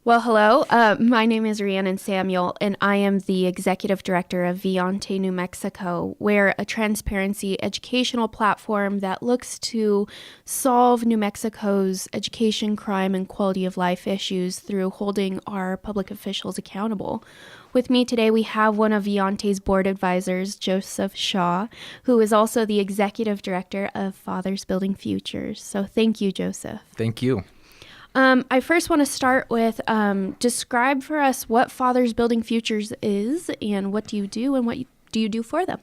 Well, hello. My name is Rhiannon Samuel, and I am the executive director of Viante, New Mexico. We're a transparency educational platform that looks to solve New Mexico's education, crime, and quality of life issues through holding our public officials accountable. With me today, we have one of Viante's board advisors, Joseph Shaw, who is also the executive director of Fathers Building Futures. So thank you, Joseph. Thank you. I first want to start with describe for us what Fathers Building Futures is and what do you do and do you do for them?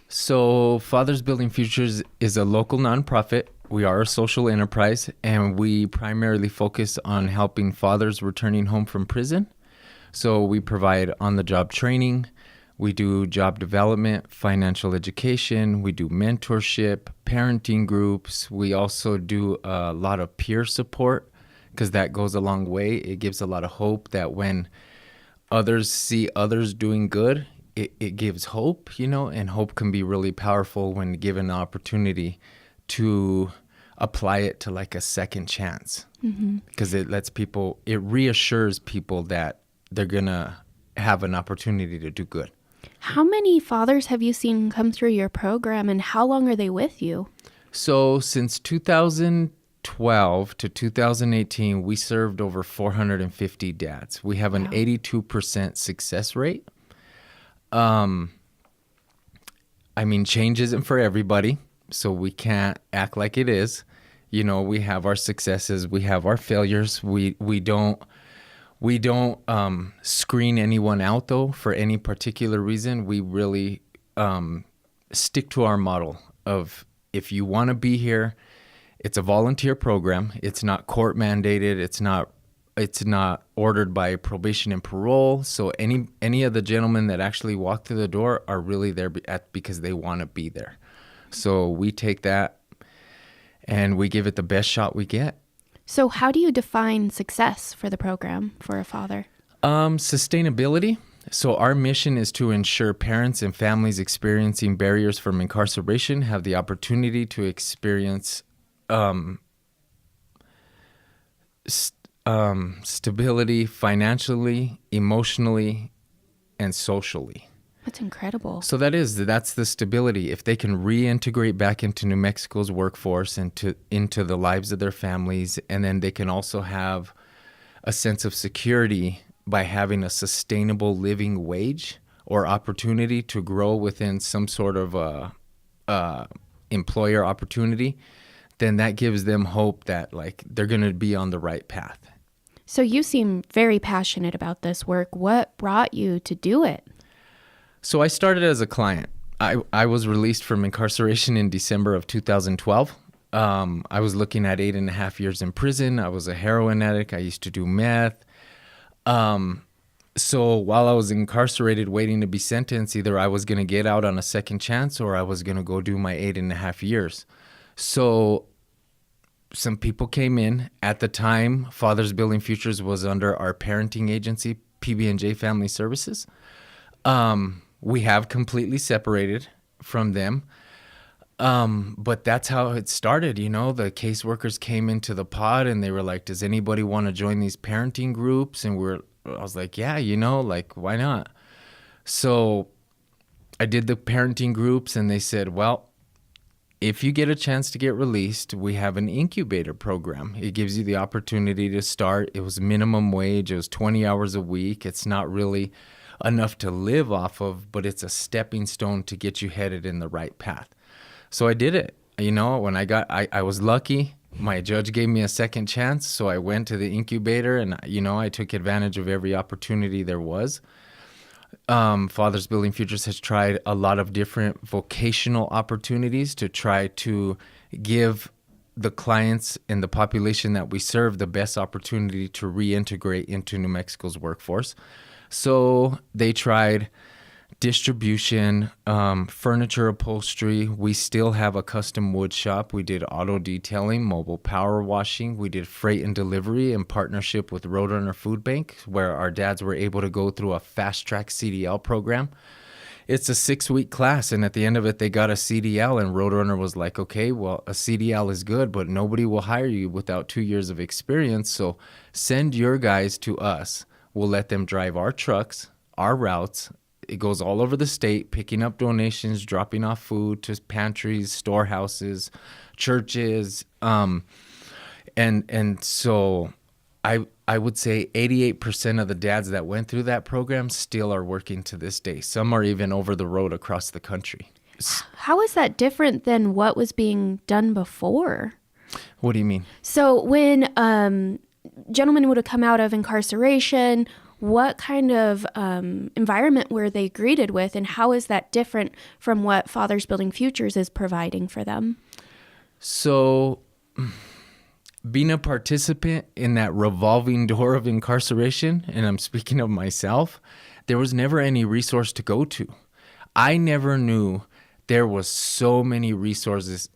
So Fathers Building Futures is a local nonprofit. We are a social enterprise, and we primarily focus on helping fathers returning home from prison. So we provide on-the-job training. We do job development, financial education. We do mentorship, parenting groups. We also do a lot of peer support, because that goes a long way. It gives a lot of hope that when others see others doing good, it gives hope, and hope can be really powerful when given the opportunity to apply it to like a second chance. Because it reassures people that they're going to have an opportunity to do good. How many fathers have you seen come through your program, and how long are they with you? So since 2012 to 2018, we served over 450 dads. We have an 82% success rate. Change isn't for everybody, so we can't act like it is. We have our successes, we have our failures. We don't screen anyone out, though, for any particular reason. We really stick to our model of, if you want to be here, it's a volunteer program. It's not court mandated. It's not ordered by probation and parole. So any of the gentlemen that actually walk through the door are really there because they want to be there. So we take that and we give it the best shot we get. So how do you define success for the program for a father? Sustainability. So our mission is to ensure parents and families experiencing barriers from incarceration have the opportunity to experience stability financially, emotionally, and socially. That's incredible. So that's the stability. If they can reintegrate back into New Mexico's workforce and into the lives of their families, and then they can also have a sense of security by having a sustainable living wage or opportunity to grow within some sort of employer opportunity, then that gives them hope that they're going to be on the right path. So you seem very passionate about this work. What brought you to do it? So I started as a client. I was released from incarceration in December of 2012. I was looking at 8.5 years in prison. I was a heroin addict. I used to do meth. So while I was incarcerated waiting to be sentenced, either I was going to get out on a second chance or I was going to go do my 8.5 years. So some people came in. At the time, Fathers Building Futures was under our parenting agency, PB&J Family Services. We have completely separated from them. But that's how it started. The caseworkers came into the pod and they were like, does anybody want to join these parenting groups? And I was like, yeah, why not? So I did the parenting groups and they said, well, if you get a chance to get released, we have an incubator program. It gives you the opportunity to start. It was minimum wage. It was 20 hours a week. It's not really enough to live off of, but it's a stepping stone to get you headed in the right path. So I did it. When I was lucky. My judge gave me a second chance. So I went to the incubator and, I took advantage of every opportunity there was. Fathers Building Futures has tried a lot of different vocational opportunities to try to give the clients and the population that we serve the best opportunity to reintegrate into New Mexico's workforce. So they tried distribution, furniture upholstery. We still have a custom wood shop. We did auto detailing, mobile power washing. We did freight and delivery in partnership with Roadrunner Food Bank, where our dads were able to go through a fast track CDL program It's a 6-week class, and at the end of it, they got a CDL, and Roadrunner was like, okay, well, a CDL is good, but nobody will hire you without 2 years of experience, so send your guys to us. We'll let them drive our trucks, our routes. It goes all over the state, picking up donations, dropping off food to pantries, storehouses, churches, and so I would say 88% of the dads that went through that program still are working to this day. Some are even over the road across the country. How is that different than what was being done before? What do you mean? So when gentlemen would have come out of incarceration, what kind of environment were they greeted with, and how is that different from what Fathers Building Futures is providing for them? So being a participant in that revolving door of incarceration, and I'm speaking of myself, there was never any resource to go to. I never knew there was so many resources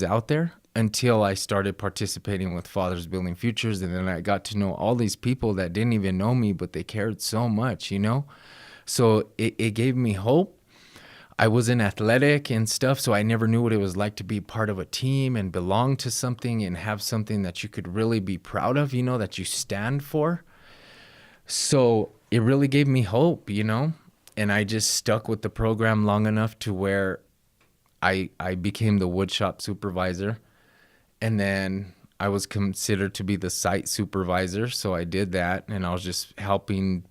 out there until I started participating with Fathers Building Futures, and then I got to know all these people that didn't even know me, but they cared so much, you know? So it gave me hope. I wasn't athletic and stuff, so I never knew what it was like to be part of a team and belong to something and have something that you could really be proud of, you know, that you stand for. So it really gave me hope, you know, and I just stuck with the program long enough to where I became the woodshop supervisor, and then I was considered to be the site supervisor, so I did that, and I was just helping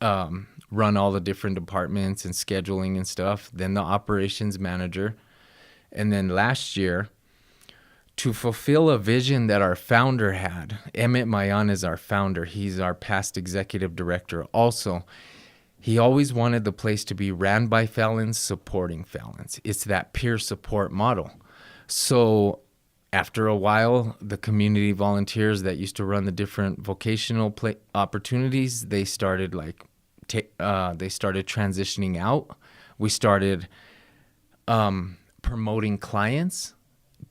run all the different departments and scheduling and stuff, then the operations manager. And then last year, to fulfill a vision that our founder had, Emmett Mayan is our founder. He's our past executive director. Also, he always wanted the place to be ran by felons, supporting felons. It's that peer support model. So after a while, the community volunteers that used to run the different vocational opportunities, they started transitioning out. We started promoting clients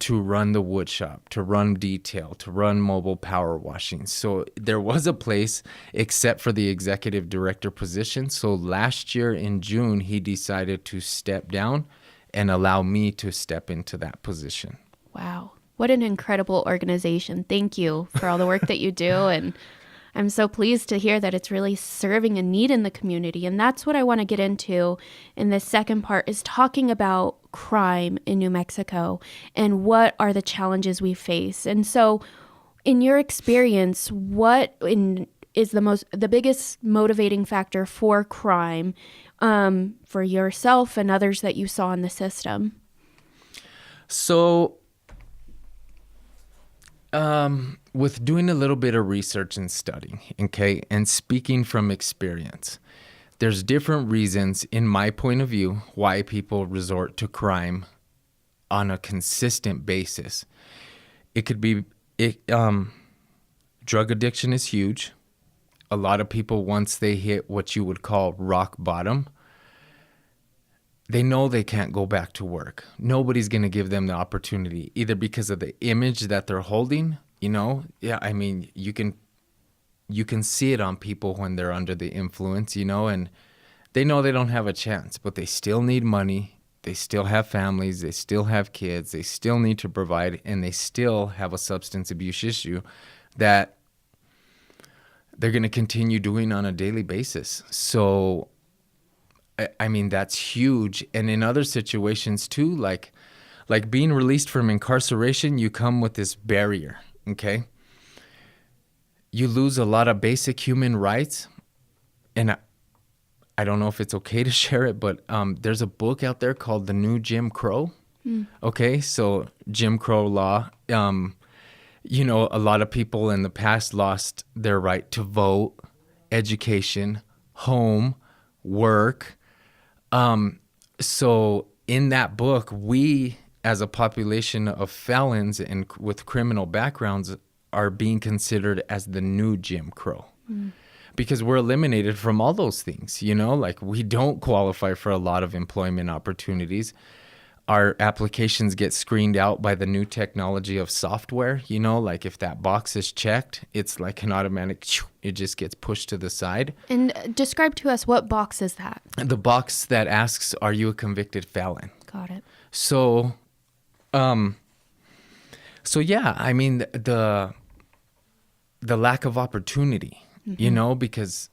to run the wood shop, to run detail, to run mobile power washing. So there was a place except for the executive director position. So last year in June, he decided to step down and allow me to step into that position. Wow. What an incredible organization. Thank you for all the work that you do. And I'm so pleased to hear that it's really serving a need in the community. And that's what I want to get into in this second part, is talking about crime in New Mexico and what are the challenges we face. And so in your experience, what is the biggest motivating factor for crime for yourself and others that you saw in the system? So with doing a little bit of research and studying, okay, and speaking from experience, there's different reasons, in my point of view, why people resort to crime on a consistent basis. It could be, drug addiction is huge. A lot of people, once they hit what you would call rock bottom, they know they can't go back to work. Nobody's going to give them the opportunity, either because of the image that they're holding, you know? Yeah, I mean, you can see it on people when they're under the influence, you know, and they know they don't have a chance, but they still need money. They still have families. They still have kids. They still need to provide, and they still have a substance abuse issue that they're going to continue doing on a daily basis. So I mean, that's huge. And in other situations too, like being released from incarceration, you come with this barrier, okay? You lose a lot of basic human rights. And I don't know if it's okay to share it, but there's a book out there called The New Jim Crow. Okay, so Jim Crow law, you know, a lot of people in the past lost their right to vote, education, home, work. So in that book, we, as a population of felons and with criminal backgrounds, are being considered as the new Jim Crow. Because we're eliminated from all those things, you know, like we don't qualify for a lot of employment opportunities. our applications get screened out by the new technology of software. Like if that box is checked, it's like an automatic, it just gets pushed to the side. And describe to us, what box is that? The box that asks, are you a convicted felon? Got it. So, yeah, I mean, the lack of opportunity, because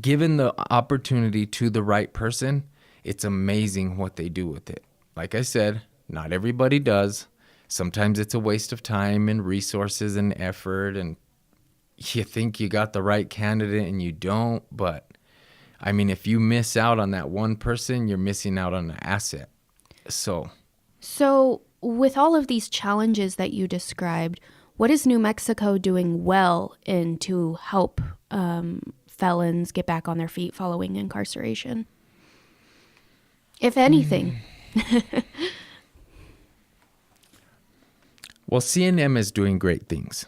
given the opportunity to the right person, it's amazing what they do with it. Like I said, not everybody does. Sometimes it's a waste of time and resources and effort, and you think you got the right candidate and you don't. But I mean, if you miss out on that one person, you're missing out on an asset. So with all of these challenges that you described, what is New Mexico doing well in to help felons get back on their feet following incarceration, if anything? Well, CNM is doing great things.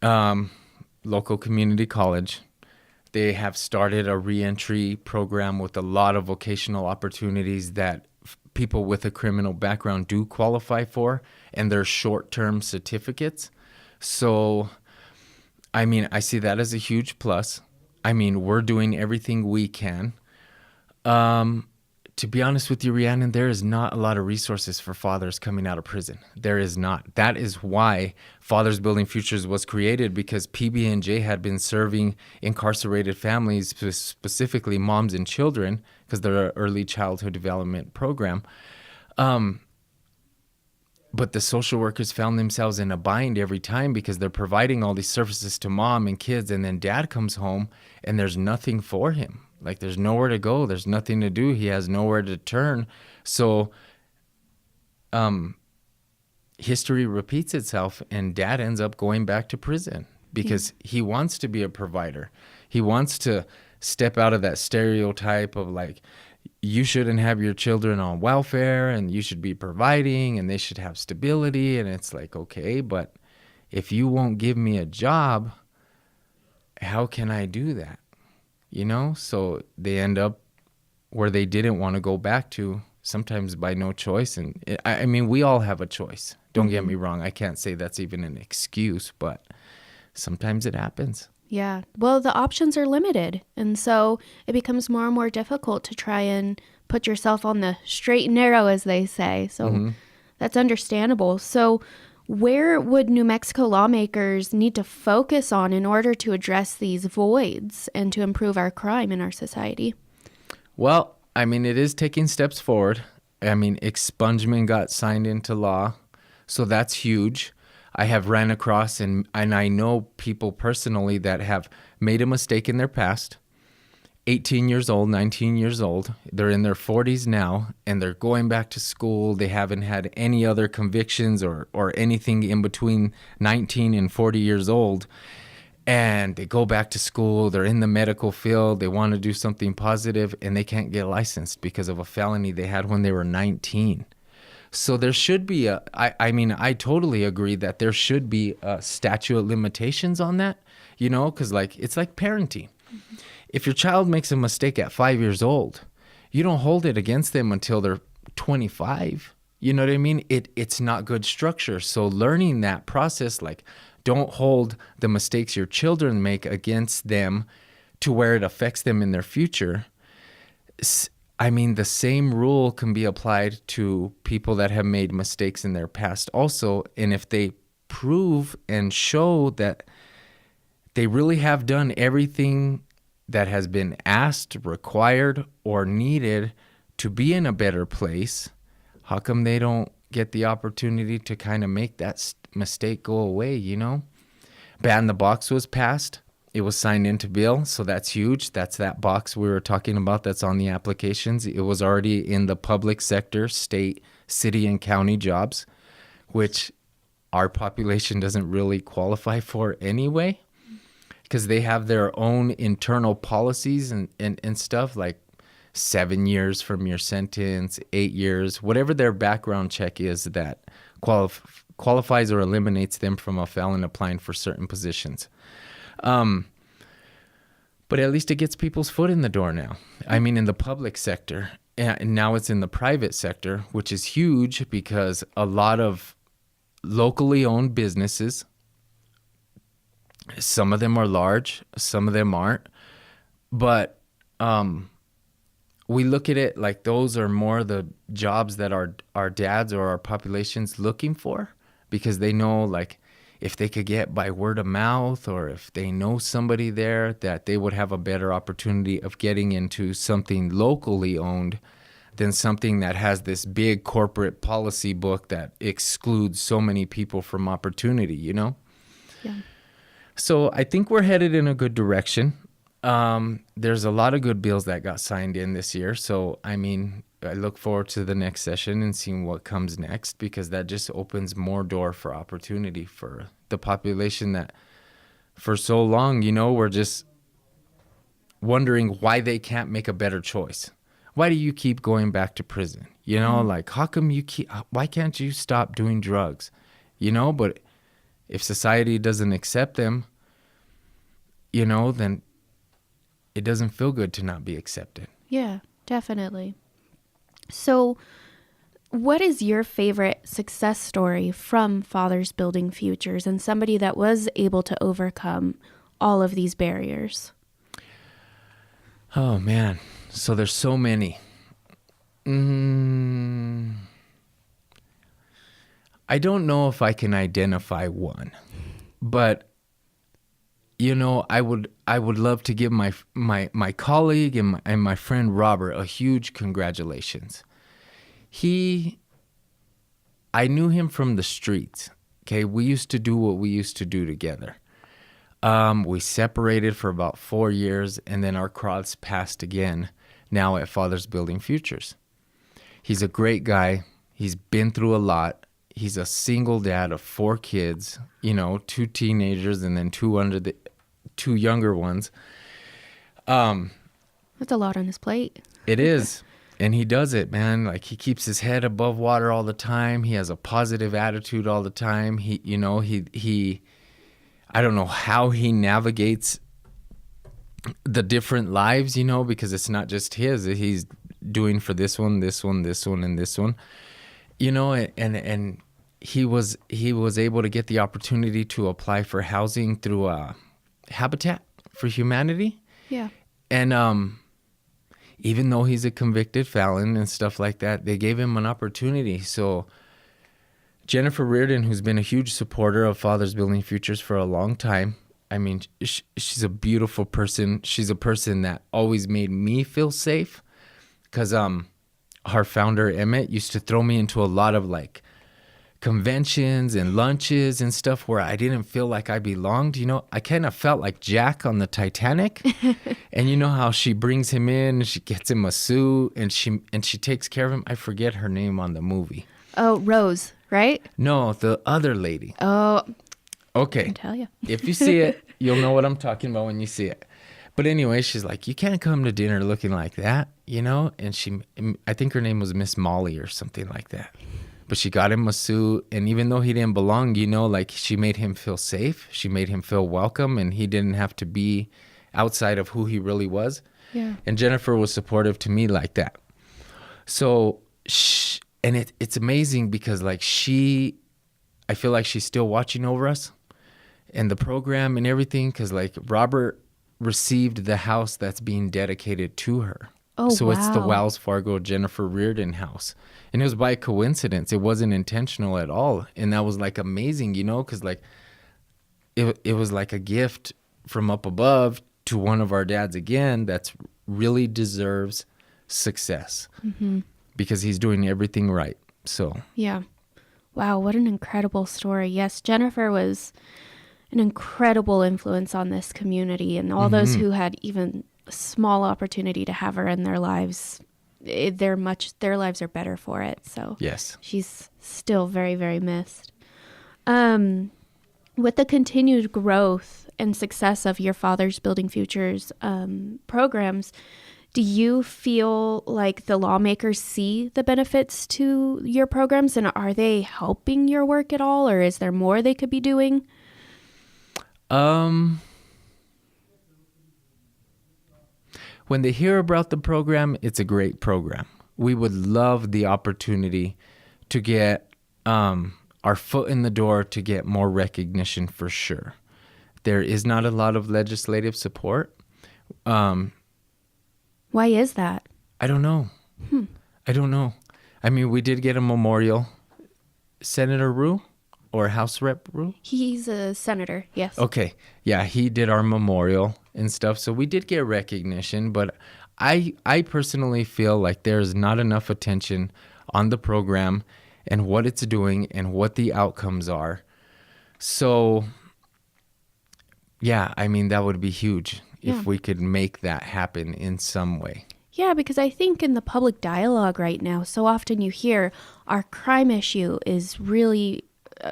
Local community college, they have started a reentry program with a lot of vocational opportunities that people with a criminal background do qualify for, and they're short-term certificates. So, I mean, I see that as a huge plus. I mean, we're doing everything we can. To be honest with you, Rhiannon, there is not a lot of resources for fathers coming out of prison. There is not. That is why Fathers Building Futures was created, because PB&J had been serving incarcerated families, specifically moms and children, because they're an early childhood development program. But the social workers found themselves in a bind every time, because they're providing all these services to mom and kids, and then dad comes home and there's nothing for him. Like, there's nowhere to go. There's nothing to do. He has nowhere to turn. So history repeats itself, and dad ends up going back to prison because he wants to be a provider. He wants to step out of that stereotype of like, you shouldn't have your children on welfare and you should be providing and they should have stability. And it's like, okay, but if you won't give me a job, how can I do that? So they end up where they didn't want to go back to, sometimes by no choice. And I mean, we all have a choice. Don't get me wrong. I can't say that's even an excuse, but sometimes it happens. Yeah. Well, the options are limited. And so it becomes more and more difficult to try and put yourself on the straight and narrow, as they say. So that's understandable. So where would New Mexico lawmakers need to focus on in order to address these voids and to improve our crime in our society? Well, I mean, it is taking steps forward. I mean, expungement got signed into law, so that's huge. I have ran across and I know people personally that have made a mistake in their past. 18 years old, 19 years old. They're in their 40s now, and they're going back to school. They haven't had any other convictions or anything in between 19 and 40 years old. And they go back to school. They're in the medical field. They want to do something positive, and they can't get licensed because of a felony they had when they were 19. So there should be I totally agree that there should be a statute of limitations on that, because it's like parenting. If your child makes a mistake at 5 years old, you don't hold it against them until they're 25. You know what I mean? It's not good structure. So learning that process, like, don't hold the mistakes your children make against them to where it affects them in their future. I mean, the same rule can be applied to people that have made mistakes in their past also. And if they prove and show that they really have done everything that has been asked, required, or needed to be in a better place, how come they don't get the opportunity to kind of make that mistake go away, Ban the box was passed. It was signed into bill, so that's huge. That's that box we were talking about that's on the applications. It was already in the public sector, state, city, and county jobs, which our population doesn't really qualify for anyway, because they have their own internal policies and stuff, like 7 years from your sentence, 8 years, whatever their background check is that qualifies or eliminates them from a felon applying for certain positions. But at least it gets people's foot in the door now. I mean, in the public sector. and now it's in the private sector, which is huge because a lot of locally owned businesses, some of them are large, some of them aren't, but we look at it like those are more the jobs that our dads or our population's looking for, because they know, like, if they could get by word of mouth or if they know somebody there, that they would have a better opportunity of getting into something locally owned than something that has this big corporate policy book that excludes so many people from opportunity, you know? Yeah. So I think we're headed in a good direction. There's a lot of good bills that got signed in this year. So, I mean, I look forward to the next session and seeing what comes next, because that just opens more door for opportunity for the population that for so long, you know, we're just wondering why they can't make a better choice. Why do you keep going back to prison? You know, like, how come why can't you stop doing drugs? You know, but if society doesn't accept them, you know, then it doesn't feel good to not be accepted. Yeah, definitely. So, what is your favorite success story from Fathers Building Futures and somebody that was able to overcome all of these barriers? Oh, man. So there's so many. I don't know if I can identify one, but you know, I would love to give my colleague and my friend Robert a huge congratulations. I knew him from the streets. Okay, we used to do what we used to do together. We separated for about 4 years, and then our cross passed again, now at Fathers Building Futures. He's a great guy. He's been through a lot. He's a single dad of 4 kids, you know, 2 teenagers and then 2 younger ones. That's a lot on his plate. It is. And he does it, man. Like, he keeps his head above water all the time. He has a positive attitude all the time. He I don't know how he navigates the different lives, you know, because it's not just his. He's doing for this one, this one, this one, and this one, you know, and he was able to get the opportunity to apply for housing through Habitat for Humanity. Yeah. And even though he's a convicted felon and stuff like that, they gave him an opportunity. So Jennifer Reardon, who's been a huge supporter of Fathers Building Futures for a long time, I mean, she's a beautiful person. She's a person that always made me feel safe, because our founder, Emmett, used to throw me into a lot of, like, conventions and lunches and stuff where I didn't feel like I belonged. You know, I kind of felt like Jack on the Titanic. And you know how she brings him in and she gets him a suit and she takes care of him. I forget her name on the movie. Oh, Rose, right? No, the other lady. Oh, Okay. I can tell you. If you see it, you'll know what I'm talking about when you see it. But anyway, she's like, you can't come to dinner looking like that, you know? And I think her name was Miss Molly or something like that. But she got him a suit, and even though he didn't belong, you know, like, she made him feel safe. She made him feel welcome, and he didn't have to be outside of who he really was. Yeah. And Jennifer was supportive to me like that. So, and it's amazing because, like, I feel like she's still watching over us and the program and everything, because, like, Robert received the house that's being dedicated to her. Oh, so wow. It's the Wells Fargo Jennifer Reardon house. And it was by coincidence. It wasn't intentional at all. And that was, like, amazing, you know, because, like, it was like a gift from up above to one of our dads again that's really deserves success, because he's doing everything right. So Yeah. Wow, what an incredible story. Yes, Jennifer was an incredible influence on this community, and all those who had even a small opportunity to have her in their lives, their lives are better for it. So yes. she's still very, very missed. With the continued growth and success of your Fathers Building Futures programs, do you feel like the lawmakers see the benefits to your programs, and are they helping your work at all, or is there more they could be doing? When they hear about the program, it's a great program. we would love the opportunity to get our foot in the door to get more recognition for sure. There is not a lot of legislative support. Why is that? I don't know. I don't know. I mean, we did get a memorial. Senator Rue or House Rep Rue? He's a senator, yes. Okay. Yeah, he did our memorial and stuff. So we did get recognition, but I personally feel like there's not enough attention on the program and what it's doing and what the outcomes are. So, yeah, I mean, that would be huge if we could make that happen in some way. Yeah, because I think in the public dialogue right now, so often you hear our crime issue is really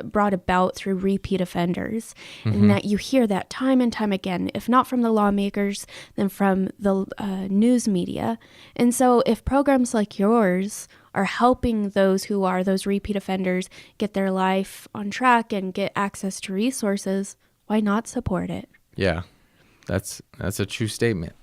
brought about through repeat offenders, and that you hear that time and time again, if not from the lawmakers, then from the news media. And so if programs like yours are helping those who are those repeat offenders get their life on track and get access to resources, why not support it? Yeah, that's a true statement.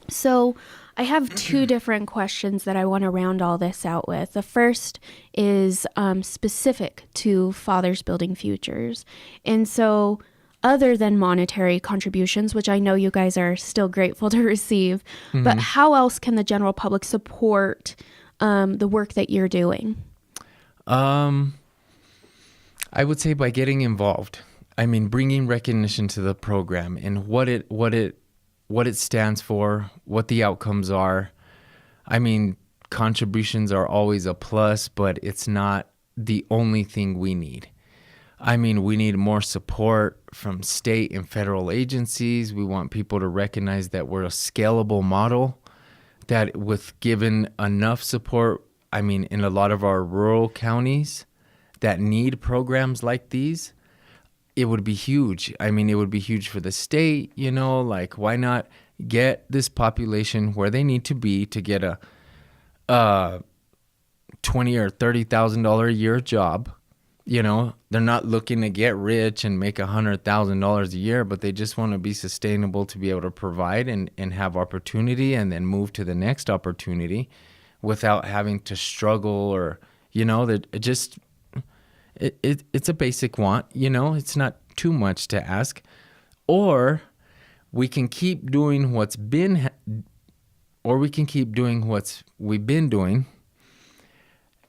So I have two different questions that I want to round all this out with. The first is specific to Fathers Building Futures. And so other than monetary contributions, which I know you guys are still grateful to receive, but how else can the general public support the work that you're doing? I would say by getting involved. I mean, bringing recognition to the program and what it stands for, what the outcomes are. I mean, contributions are always a plus, but it's not the only thing we need. I mean, we need more support from state and federal agencies. We want people to recognize that we're a scalable model, that with given enough support, I mean, in a lot of our rural counties that need programs like these, it would be huge. I mean, it would be huge for the state, like why not get this population where they need to be to get a $20,000 or $30,000 a year job. They're not looking to get rich and make $100,000 a year, but they just want to be sustainable to be able to provide and have opportunity and then move to the next opportunity without having to struggle or, that just... It's a basic want, it's not too much to ask. Or we can keep doing what we've been doing,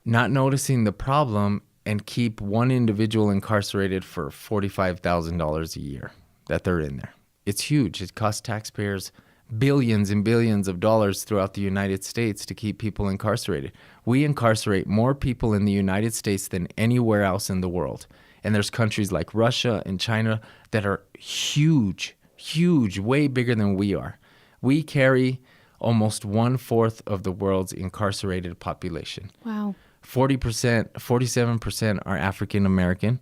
not noticing the problem, and keep one individual incarcerated for $45,000 a year that they're in there. It's huge. It costs taxpayers billions and billions of dollars throughout the United States to keep people incarcerated. We incarcerate more people in the United States than anywhere else in the world. And there's countries like Russia and China that are huge, way bigger than we are. We carry almost 1/4 of the world's incarcerated population. Wow. 47% are African American.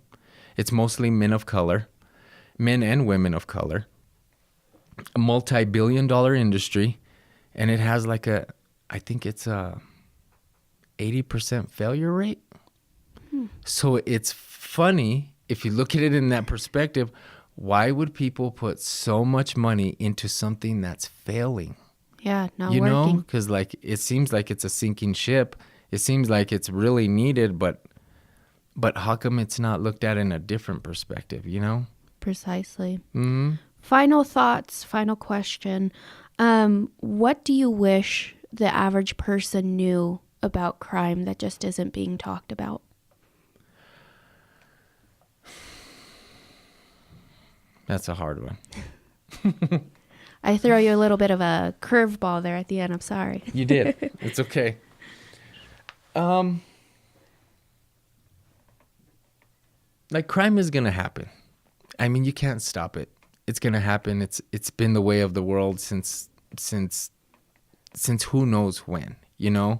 It's mostly men of color, men and women of color. A multi-billion-dollar industry, and it has I think it's a 80% failure rate. So it's funny, if you look at it in that perspective, why would people put so much money into something that's failing? Yeah, not working. Because it seems like it's a sinking ship. It seems like it's really needed, but how come it's not looked at in a different perspective, Precisely. Mm-hmm. Final thoughts, final question. What do you wish the average person knew about crime that just isn't being talked about? That's a hard one. I throw you a little bit of a curveball there at the end. I'm sorry. You did. It's okay. Crime is going to happen. I mean, you can't stop it. It's going to happen. It's been the way of the world since who knows when, The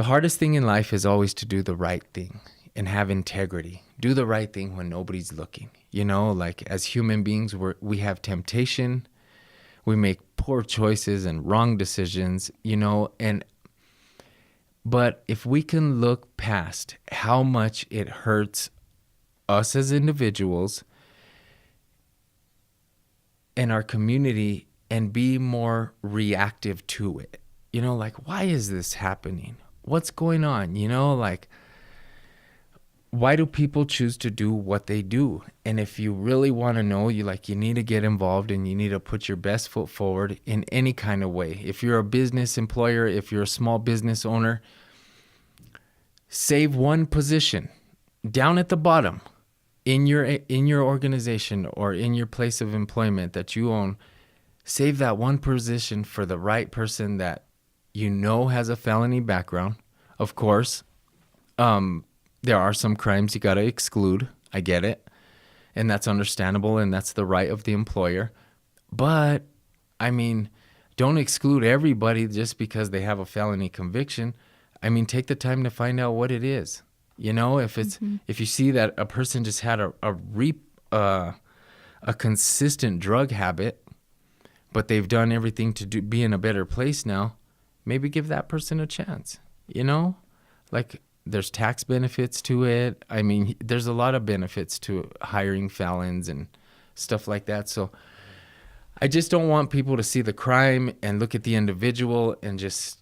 hardest thing in life is always to do the right thing and have integrity. Do the right thing when nobody's looking. As human beings, we have temptation. We make poor choices and wrong decisions, but if we can look past how much it hurts us as individuals and our community and be more reactive to it, like, why is this happening? What's going on? Like, why do people choose to do what they do? And if you really want to know, you need to get involved and you need to put your best foot forward in any kind of way. If you're a business employer, if you're a small business owner, save one position down at the bottom in your organization or in your place of employment that you own. Save that one position for the right person that has a felony background. Of course, there are some crimes you got to exclude. I get it. And that's understandable, and that's the right of the employer. But, don't exclude everybody just because they have a felony conviction. Take the time to find out what it is. If you see that a person just had a consistent drug habit, but they've done everything to be in a better place now, maybe give that person a chance. Like, there's tax benefits to it. There's a lot of benefits to hiring felons and stuff like that. So I just don't want people to see the crime and look at the individual and just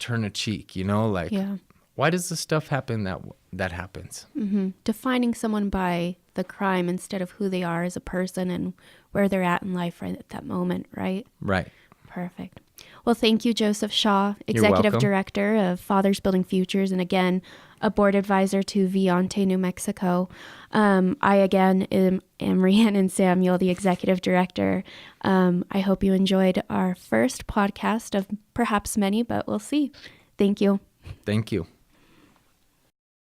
turn a cheek, Yeah. Why does the stuff happen that happens? Mm-hmm. Defining someone by the crime instead of who they are as a person and where they're at in life right at that moment, right? Right. Perfect. Well, thank you, Joseph Shaw, You're Executive welcome. Director of Fathers Building Futures, and again, a board advisor to Viante, New Mexico. I, again, am Rhiannon Samuel, the Executive Director. I hope you enjoyed our first podcast of perhaps many, but we'll see. Thank you. Thank you.